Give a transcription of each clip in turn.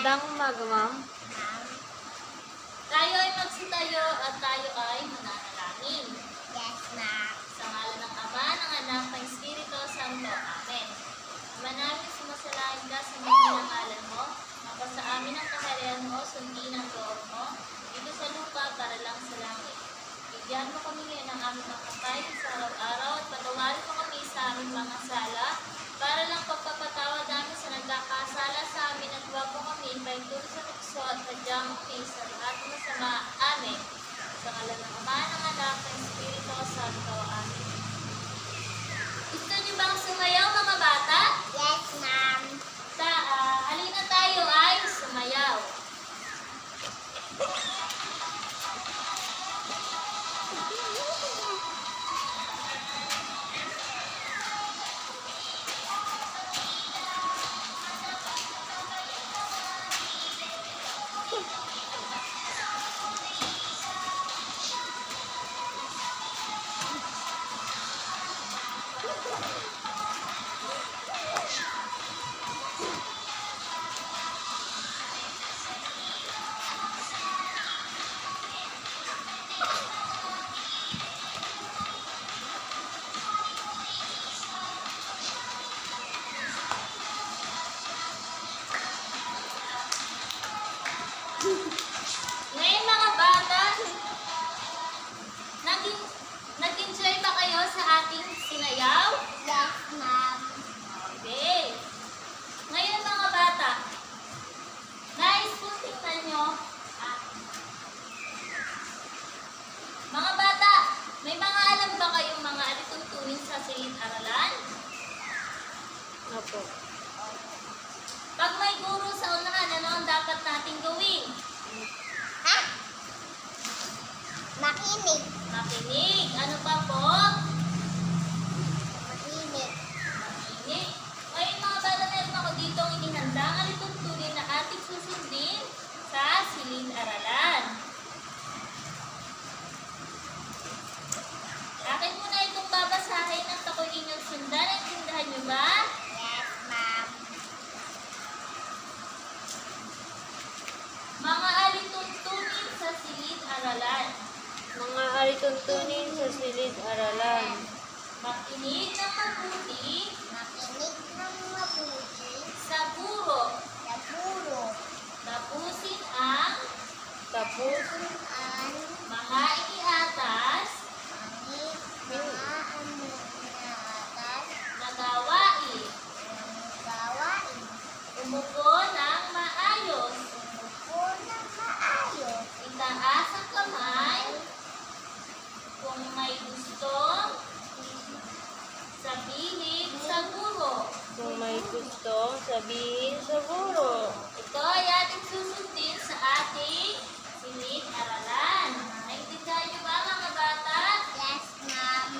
Magandang umaga, ma'am. Tayo ay magsitayo at tayo ay mananalangin. Yes, ma'am. Sa ngalan ng Ama, ng Anak, ng Espiritu Santo. Amen. Ama namin, sumasalangit ka sa mga ngalan mo. Mapa sa amin ang kaharian mo, sundin ang loob mo. Dito sa lupa para lang sa langit. Bigyan mo kami ngayon ng aming makakain sa araw-araw at patawarin mo kami sa aming mga sala para lang pagpapatawad namin sa nagkakasala sa amin at huwag mo kami paintulog sa tukso at hadyang kami sa lahat ng masama. Amen. Sa ngalan ng Ama, ng Anak, ng Espiritu Santo. Amen. Gusto niyo bang sumayaw, mga bata? Yes, ma'am. Halina tayo ay sumayaw. Ngayon, mga bata, nag-enjoy ba kayo sa ating sinayaw? Yes, ma'am. Okay. Ngayon, mga bata, nais kong tingnan nyo. Mga bata, may mga alam ba kayong mga alituntunin sa silid-aralan? Opo. Pag may guro sa unahan, ano ang dapat nating gawin? Ha? Makinig. Makinig. Ano pa po? Makinig. Makinig. Ngayon, mga bata, meron ako dito ang inihanda ang alituntunin na ating susundin sa silid-aralan. Akin muna itong babasahin at ako'y inyong sundan. Naintindihan niyo ba? Yes, ma'am. Mga alituntunin sa silid-aralan. Mga alituntunin sa silid-aralan. Makinig ng mabuti Makinig ng mabuti sa guro. sa guro. Tapusin ang Tapos, Ang mga iniatas mga atas na gawain. ng gawain. Umupo ng maayos. Umupo ng maayos. Itaas ang kamay kung may gustong sabihin sa guro. kung may gustong sabihin sa guro. Ito ay ating susundin sa ating silid-aralan. Naintindihan niyo ba, mga bata? Yes, ma'am.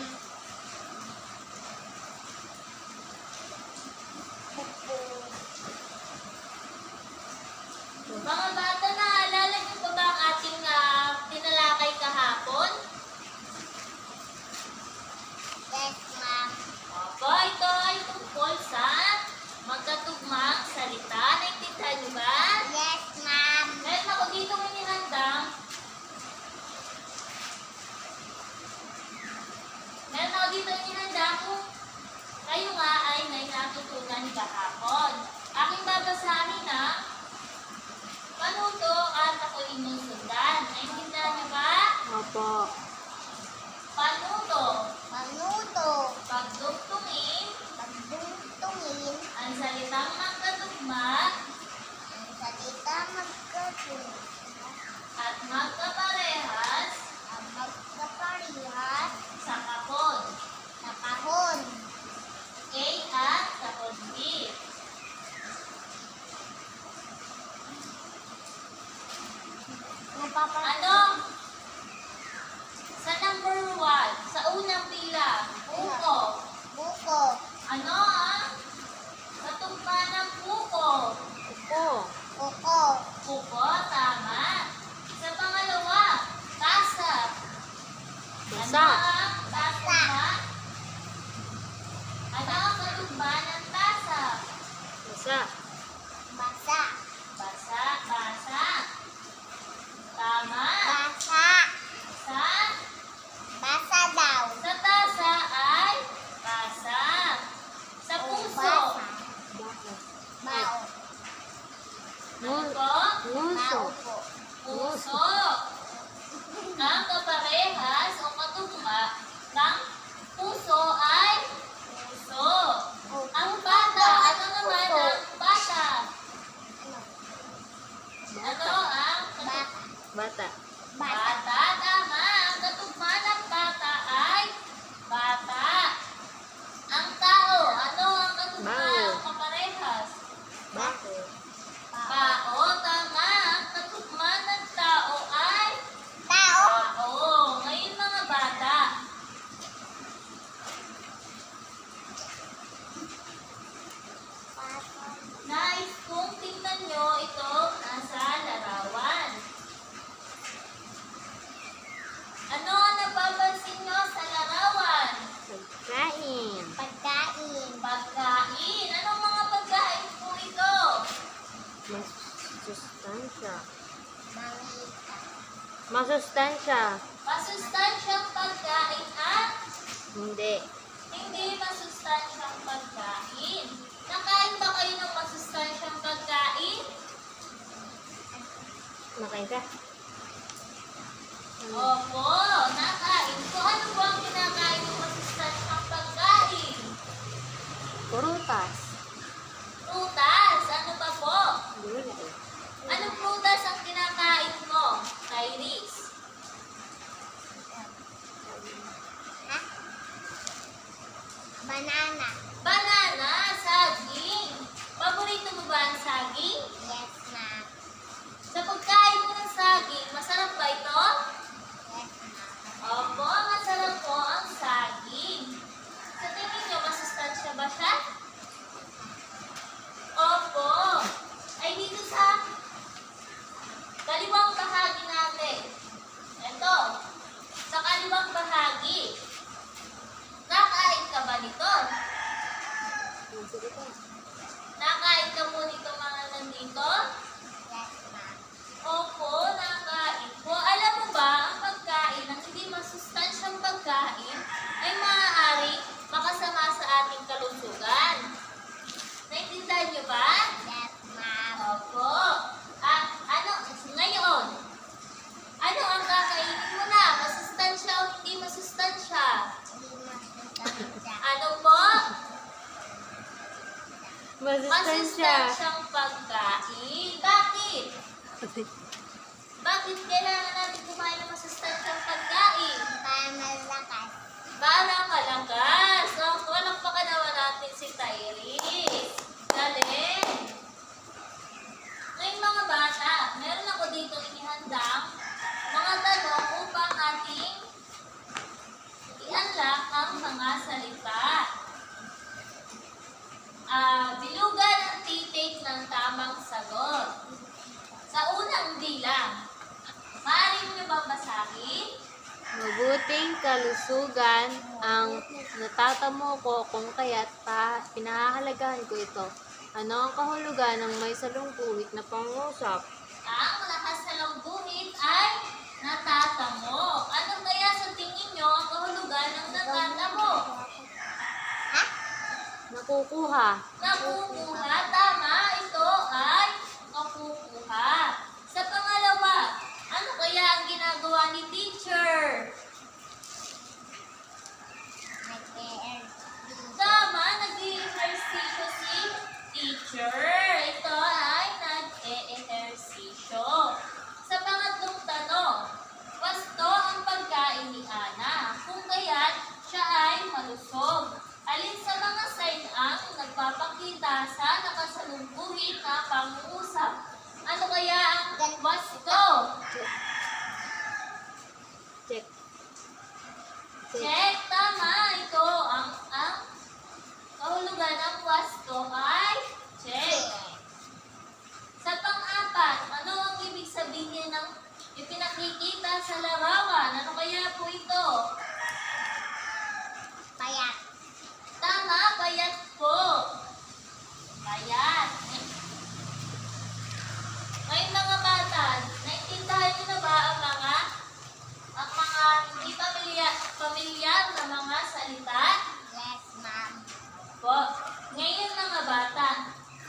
Mga bata, naalala niyo pa ba ang ating tinalakay kahapon? Yes, ma'am. Opo, ito ay tungkol sa magkatugmang salita. Naintindihan niyo ba? Yes, ma'am. Meron ako dito inihanda. Meron ako dito inihanda kung kayo nga ay may natutunan kahapon. Aking babasahin na panuto at ako inyong sundan. Naintindihan niyo ba? Opo. Panuto. Panuto. Pagdugtungin Pagdugtungin. ang salitang magkatugma Ang salita magkatugma. at magkaparehas Ang magkaparihas sa kahon. sa kahon. A at kahon B. Ano? Sa number 1, sa unang pila, buko. Buko. Ano sa tugma ng buko? Opo. Buko. Buko, tama. Sa pangalawa, tasa. Ano Tasa. ang tasa? Ano ang katugma ng tasa? Basa. Basa. Basa. Masustansya. Masustansyang pagkain at Hindi. hindi masustansyang pagkain. Nakain ba kayo ng masustansyang pagkain? Makain ka. Opo, nakain ko. Ano ba ang kinakain ng masustansyang pagkain? Prutas. Prutas. Ano pa po? Hindi na eh. Anong prutas ang kinakain mo, Tyrese? Ha? Banana. Banana, saging. Paborito mo ba ang saging? Yes, ma'am. Sa pagkain mo ng saging, masarap ba ito? Yes, ma'am. Opo, masarap po ang saging. Sa tingin niyo, masustansya ba siya? Opo. Ay, dito sa kaliwang bahagi natin. Ito. Sa kaliwang bahagi. Nakain ka ba nito? Sige pa. Nakain ka po nito mga nandito? Yes, ma'am. Opo, nakain po. Alam mo ba, ang pagkain, ang hindi masustansyang pagkain, ay maaaring makasama sa ating kalusugan. Naintindihan niyo ba? Yes, ma'am. Opo. At ngayon, ano ang kakainin mo na? Masustansya o hindi masustansya? Hindi masustansya. Ano po? Masustansya. Masustansyang pagkain. Bakit? Bakit kailangan natin kumain ng masustansyang pagkain? Para malakas. Para malakas. So, palakpakan naman natin si Tyrese. Galing. Ngayon mga bata, meron ako dito inihandang mga tanong upang ating i-unlock ang mga salita. Bilugan ang titik ng tamang sagot. Sa unang bilang, maaari mo na bang basahin? Mabuting kalusugan ang natatamo ko kung kaya't pinahahalagahan ko ito. Ano ang kahulugan ng may salungkuhit na pangusap? Ang lakas na langguhit ay natatamo. Ano kaya sa tingin nyo ang kahulugan ng natatamo? Ha? Nakukuha. Nakukuha. Tama. Ito ay nakukuha. Sa pangalawa, ano kaya ang ginagawa ni teacher? Nag-e-air. Tama. Nag-i-ehersisyo si teacher. Ito ay nag-e-ehersisyo. Sa pangatlong tanong, wasto ang pagkain ni Ana. Kung kaya't siya ay malusog. Alin sa mga sign ang nagpapakita sa nakasalungkuhin na pangungusap? Ano kaya ang wasto? Check. Check, tama. Ito ang kahulugan ng wasto ay check. Sa pang-apat, ano ang ibig sabihin ng ipinakikita sa larawan? Ano kaya po ito? Payat. Tama, payat po. Payat. Ngayon mga bata, naintindihan niyo na ba ang mga hindi pamilyar na mga salita? Yes, ma'am. Po. Ngayon mga bata,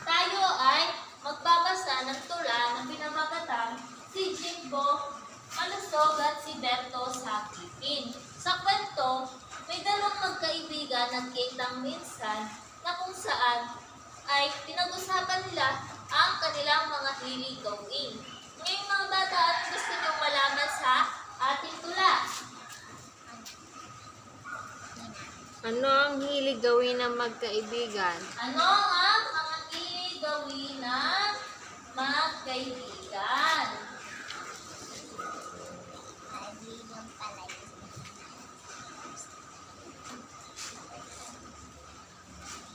tayo ay magbabasa ng tula na pinamagatang si Jimbo Malusog at si Berto Sakipin. Sa kwento, may dalawang magkaibigan nagkitang minsan na kung saan ay pinag-usapan nila ang kanilang mga hilig gawin. Ngayon mga bata, ano gusto niyong malaman sa ating tula? Ano ang hilig gawin ng magkaibigan? Ano ang mga hilig gawin ng magkaibigan? Kaibigan pala yun.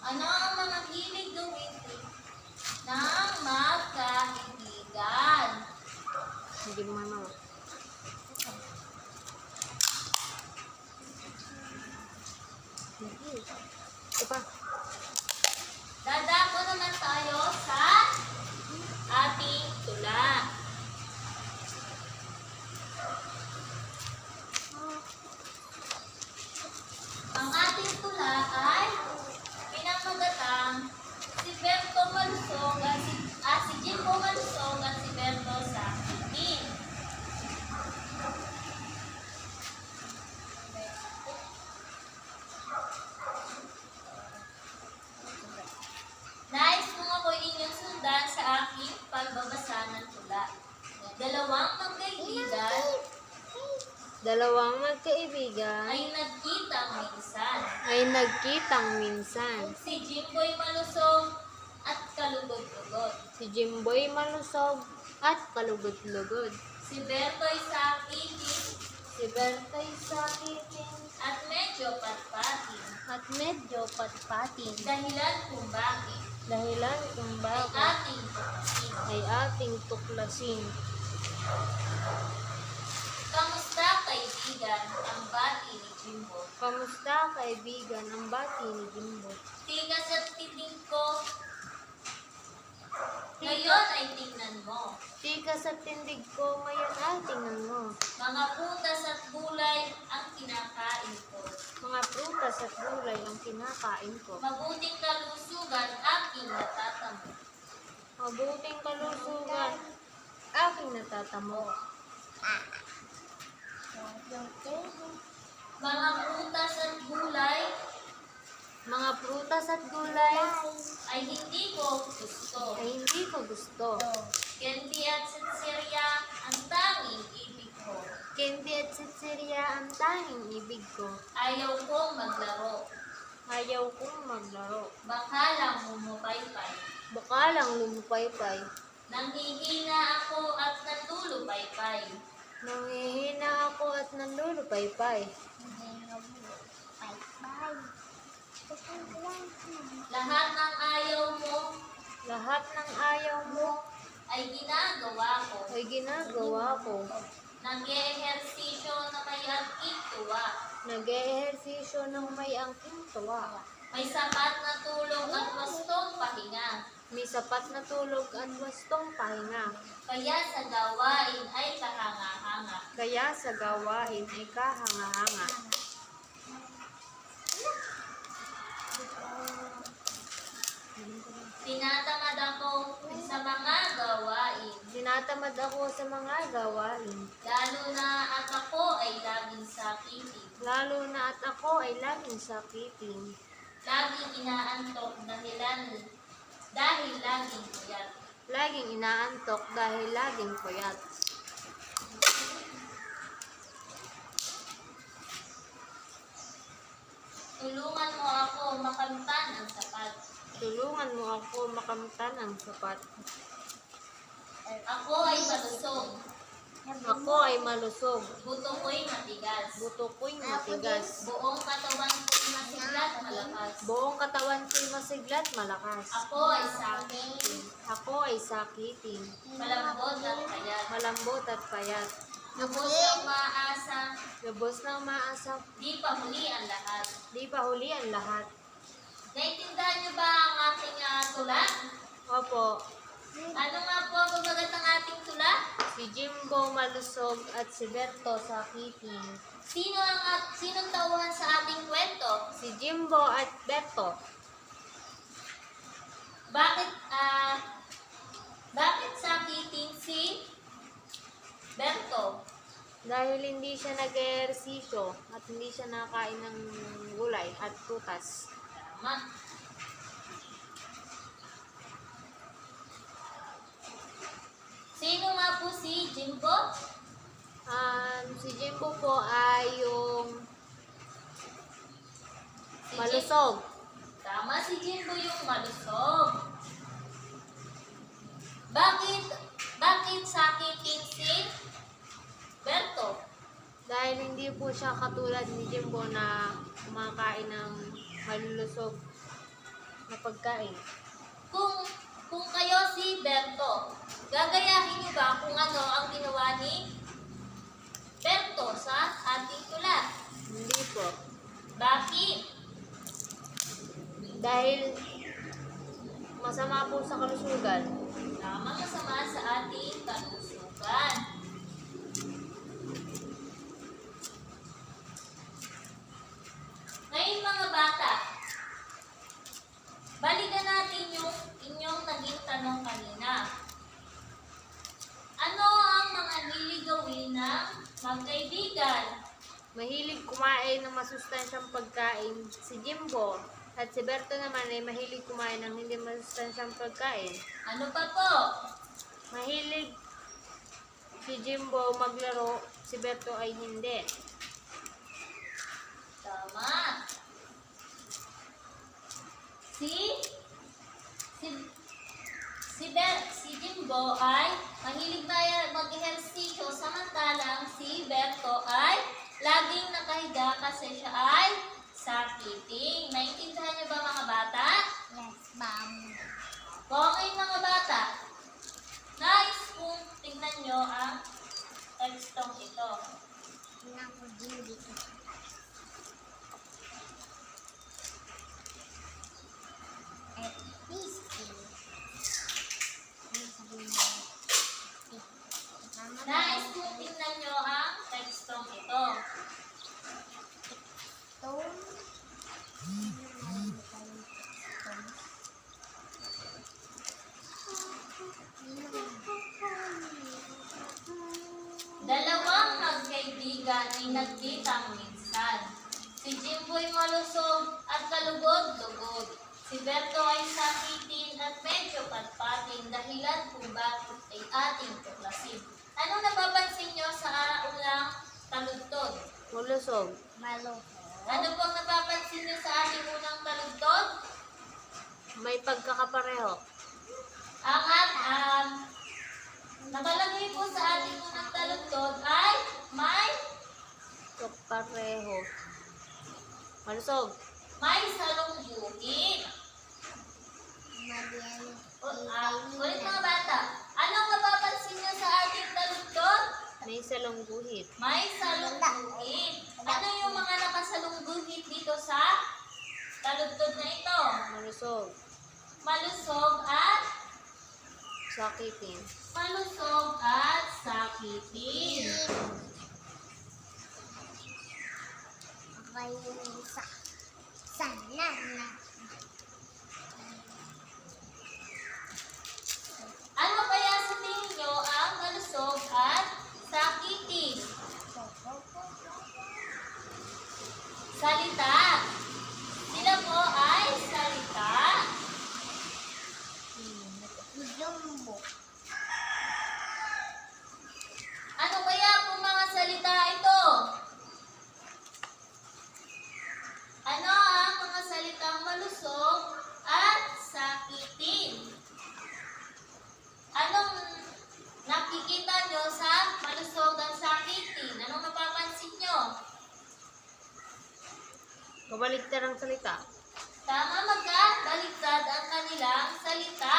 Ano ang mga hilig gawin ng magkaibigan? Hindi mo mama. Ito pa. Dadako naman tayo sa ating tula. kaibigan ay nagkitang minsan. ay nagkitang minsan. Si Jimboy malusog at kalugod-lugod. Si Jimboy malusog at kalugod-lugod. Si Bertoy sakitin Si Bertoy sakitin at medyo patpatin. at medyo patpatin. Dahilan kung bakit Dahilan kung ay bakit ating tuklasin. ay ating tuklasin. Kamusta kaibigan ang bati ni Jimbo? Kamusta kaibigan ang bati ni Jimbo? Tigas at titing ko. Ngayon ay tingnan mo. Tikas at tindig ko ngayon ay tingnan mo. Mga putas at gulay ang kinakain ko. Mga prutas at gulay ang kinakain ko. Mabuting kalusugan aking natatamo. Mabuting kalusugan aking natatamo. Mga prutas at gulay Mga prutas at gulay ay hindi ko gusto. ay hindi ko gusto. Candy at sinsirya ang tanging ibig ko. Candy at sitsirya ang tanging ibig ko. Ayaw kong maglaro. Ayaw kong maglaro. Baka lang humupaypay. Baka lang lumupaypay. Nanghihina ako at natulupaypay. Nanghihina ako at nanlulupaypay. Lahat ng ayaw mo Lahat ng ayaw mo ay ginagawa ko. ay ginagawa ko. Nag-eehersisyo na may aking tuwa. Nag-eehersisyo ng may angking tuwa. May sapat na tulog at wastong pahinga. May sapat na tulog at wastong pahinga. Kaya sa gawain ay kahanga-hanga. Kaya sa gawain ay kahanga-hanga. Tinatamad ako sa mga gawain. Tinatamad ako sa mga gawain. Lalo na at ako ay laging sakitin. Lalo na at ako ay laging sakitin. Laging inaantok dahil laging puyat. Laging inaantok dahil laging puyat. Tulungan mo ako makamtan ang sapat. Tulungan mo ako makamtan ang sapat. Ako ay malusog. Ako ay malusog. Buto ko'y matigas. Buto ko'y matigas. Buong katawan ko'y masiglat malakas. Buong katawan ko'y masiglat malakas. Ako ay sakitin. Ako ay sakitin. Malambot at kayat. Malambot at payat. Lubos ng maasa. Lubos ng maasap. Di pa huli ang lahat. Di pa huli ang lahat. Naintindihan niyo ba ang ating tula? Opo, Ano nga po ang bagat ng ating tula? si Jimbo malusog at si Berto sakitin. Sinong tauhan sa ating kwento? Si Jimbo at Berto. Bakit sakitin si Berto? Dahil hindi siya nag-ehersisyo at hindi siya nakain ng gulay at prutas. Tama. Sino nga po si Jimbo? Si Jimbo po ay yung Si malusog. Tama, si Jimbo yung malusog. Bakit sakitin si Berto? Dahil hindi po siya katulad ni Jimbo na kumakain ng malulusog na pagkain. Kung kayo si Berto, gagayahin niyo ba kung ano ang ginawa ni Berto sa ating tula? Hindi po. Bakit? Dahil masama po sa kalusugan. Tama, masama sa ating kalusugan. Ngayon mga bata, balikan natin yung inyong naging tanong kanina. Ano ang mga hilig gawin ng magkaibigan? Mahilig kumain ng masustansyang pagkain si Jimbo. At si Berto naman ay mahilig kumain ng hindi masustansyang pagkain. Ano pa po? Mahilig si Jimbo maglaro, si Berto ay hindi. Tama. Si si Jimbo ay mahilig na mag-ehersisyo, samantalang si Berto ay laging nakahiga kasi siya ay sakiting. Naintindihan niyo ba mga bata? Yes, ma'am. Okay mga bata, nais kong tingnan nyo ang tekstong ito. Tingnan ko din dito. At least, ano sabihin mo? Mama, Nais kong tingnan nyo ang tekstong ito. stone. Dalawang magkaibigan ay nagkitang minsan. Si Jimboy malusog at kalugod-lugod. Si Berto ay sakitin at medyo patpatin dahilan kung bakit ay ating tuklasin. Anong napapansin nyo sa unang taludtod? Malusog. Malo. Ano pong napapansin nyo sa ating unang taludtod? May pagkakapareho. Ang nakalagay po sa ating unang taludtod ay may Kapareho. Malusog. salungguhit. Madiyan. Ulit mga bata, anong napapansin nyo sa ating taludtod? May salungguhit. May salungguhit. Ano yung mga nakasalungguhit dito sa taludtod na ito? Malusog. Malusog at Sakitin. malusog at sakitin. Sana na. Ano kaya sa tingin nyo ang malusog at sakitin? Salita. Sila po ay salita. Jumbo. Ano kaya po mga salita ito? Ano ang mga salitang malusog at sakitin? Anong nakikita nyo sa malusog at sakitin? Anong napapansin nyo? Kabaligtad ang salita. Tama, magkabaligtad ang kanilang salita.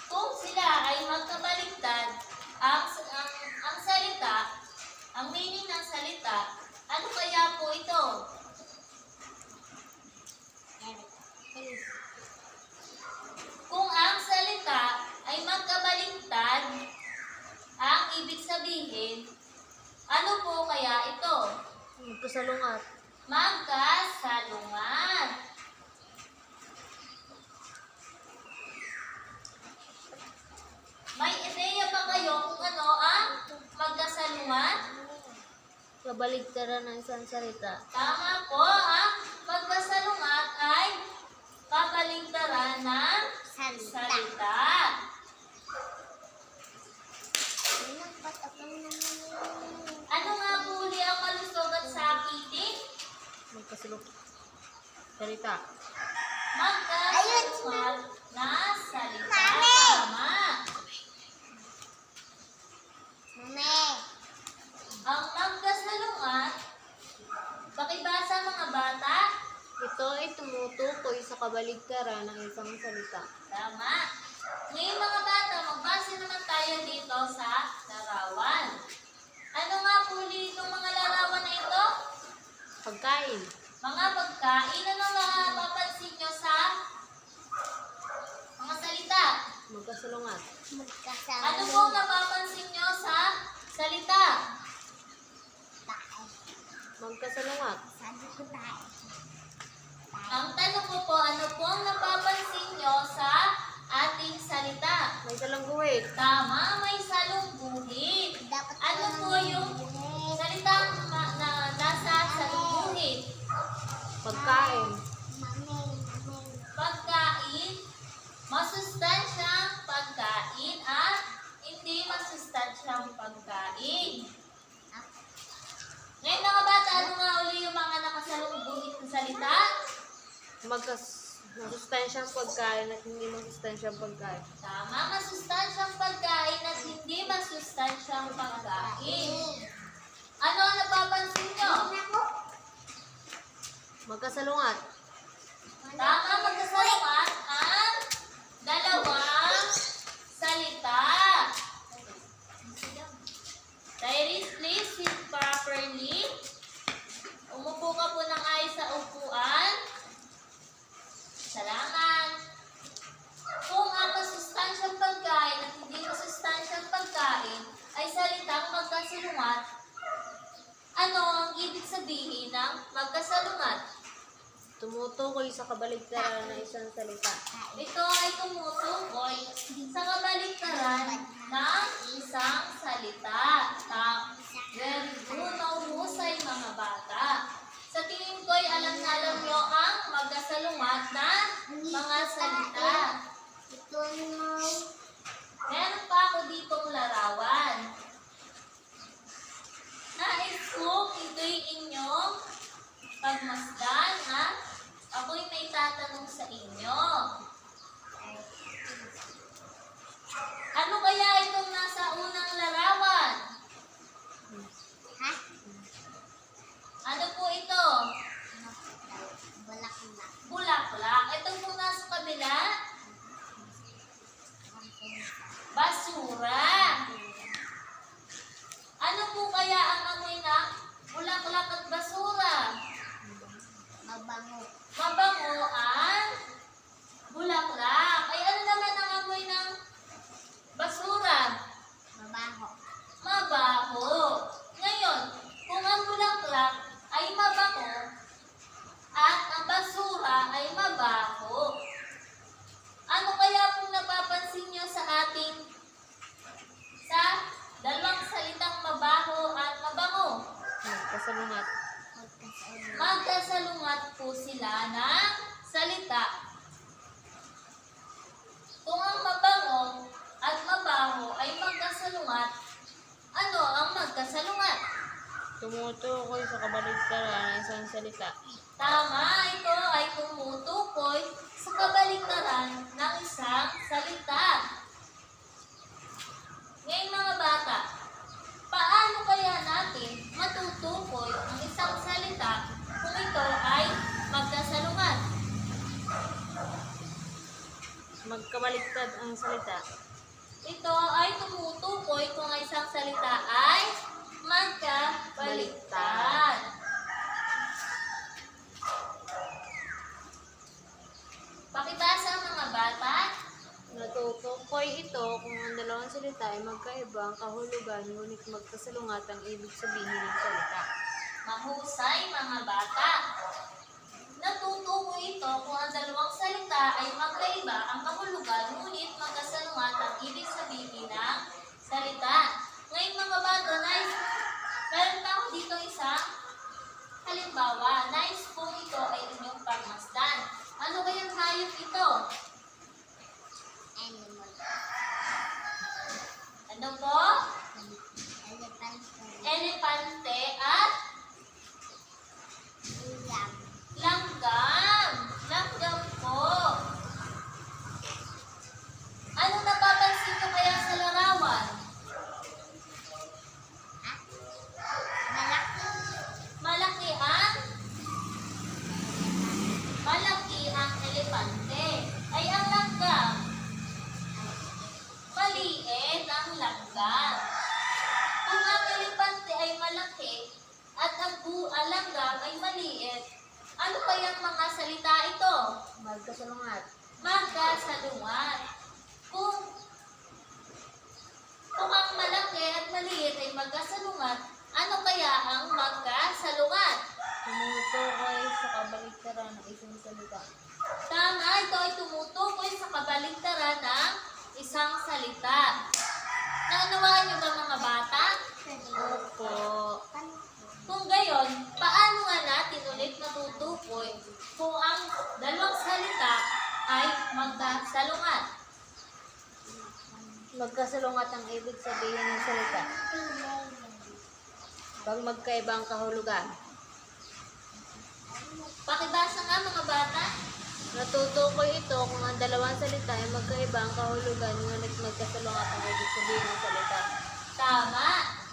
Kung sila ay magkabaligtad, ang salita, ang meaning ng salita, ano kaya po ito? Kung ang salita ay magkabaligtad, ang ibig sabihin, ano po kaya ito? Magkasalungat. Magkasalungat. May ideya ba kayo kung ano ang magkasalungat? Kabaligtaran ng isang salita. Tama po, ang magkasalungat ay kabaligtaran ng Salita. salita. Ano nga po uli ang malusog at sakitin? Magkasalungat. Salita. Magkasalungat na salita. Mami! Tama. Mami. Ang magkasalungat, pakibasa mga bata. Ito ay tumutukoy sa kabaligtaran ng isang salita. Tama. Ngayon mga bata, magbase naman tayo dito sa larawan. Ano nga po ulit itong mga larawan na ito? Pagkain. Mga pagkain, ano nga mapapansin nyo sa mga salita? Magkasalungat. Magkasama. Ano po napapansin nyo sa salita? Magkasalungat. Sabi ko tayo. Ang tanong ko po, ano po ang napapansin nyo sa ating salita? May salungguhit. Tama, may salungguhit. Dapat Ano po yung salitang nasa salungguhit? Pagkain. Mami. Pagkain, masustansyang pagkain at hindi masustansyang pagkain. Ngayon mga bata, ano nga uli yung mga nakasalungguhit masustansyang pagkain at hindi masustansyang pagkain. Tama, masustansyang pagkain at hindi masustansyang pagkain. Ano ang napapansin nyo? Magkasalungat. Tama, magkasalungat ang dalawang salita. Tyrese, please sit properly. Umupo ka po ng ayos sa upuan. Salamat. Kung ang masustansyang pagkain at hindi masustansyang pagkain ay salitang magkasalungat, ano ang ibig sabihin ng magkasalungat? Tumutukoy sa kabaligtaran ng isang salita. Ito ay tumutukoy sa kabaligtaran ng isang salita. Very good, mahusay mga bata. Sa tingin ko'y alam na alam nyo ang magkasalungat na mga salita. Ito mo. Meron pa ako ditong larawan. Nais ko ito'y inyong pagmasdan at ako'y may tatanong sa inyo. Ano kaya itong nasa unang larawan? Ha? Ano po ito? Bulaklak. Bulaklak. Ito po nasa kabila? Basura. Ano po kaya ang amoy ng bulaklak at basura? Mabango. Mabango ang bulaklak. Ay ano naman ang amoy ng basura? Mabaho. Mabaho. Ngayon, kung ang bulaklak ay mabango at ang basura ay mabaho, ano kaya pong napapansin nyo sa dalawang salitang mabaho at mabango? Magkasalungat. Magkasalungat. Magkasalungat po sila ng salita. Kung ang mabango at mabaho ay magkasalungat, ano ang magkasalungat? Tumutukoy sa kabaligtaran ng isang salita. Tama, ito ay tumutukoy sa kabaligtaran ng isang salita. Ngayon mga bata, paano kaya natin matutukoy ang isang salita kung ito ay magkasalungat? Magkabaligtad ang salita. Ito ay tumutukoy kung ang isang salita ay magkabaligtad. Pakibasa mga bata. Natutukoy ito kung ang dalawang salita ay magkaiba ang kahulugan, ngunit magkasalungat ang ibig sabihin ng salita. Mahusay mga bata. Natutukoy ito kung ang dalawang salita ay magkaiba ang kahulugan, ngunit magkasalungat ang ibig sabihin ng salita. Ngayon mga bata, meron pa ako dito isang halimbawa. Nais kung ito ay inyong pagmasdan. Ano kayang hayop ito? Animal. Ano po? Elephant. Elepante at Ulam. langgam. Langgam po. Ano napapansin ko kaya sa larawan? Ha? Malaki. Malaki ang elepante. Ay ang langgam. Maliit ang langgam. Kung ang elepante ay malaki at ang langgam ay maliit, ano kayang mga salita ito? Magkasalungat. Magkasalungat. Kung ang malaki at maliit ay magkasalungat, ano kaya ang magkasalungat? Tumutukoy sa kabaligtaran ng isang salita. Tama, ito ay tumutukoy sa kabaligtaran ng isang salita. Naunawaan niyo ba mga bata? Opo. Kung gayon, paano nga natin ulit matutukoy kung ang dalawang salita ay magkasalungat? Magkasalungat ang ibig sabihin ng salita. Pag magkaiba ang kahulugan. Pakibasa nga mga bata. ba ang kahulugan ngunit magkasalungat ang ibig sabihin ng salita? Tama!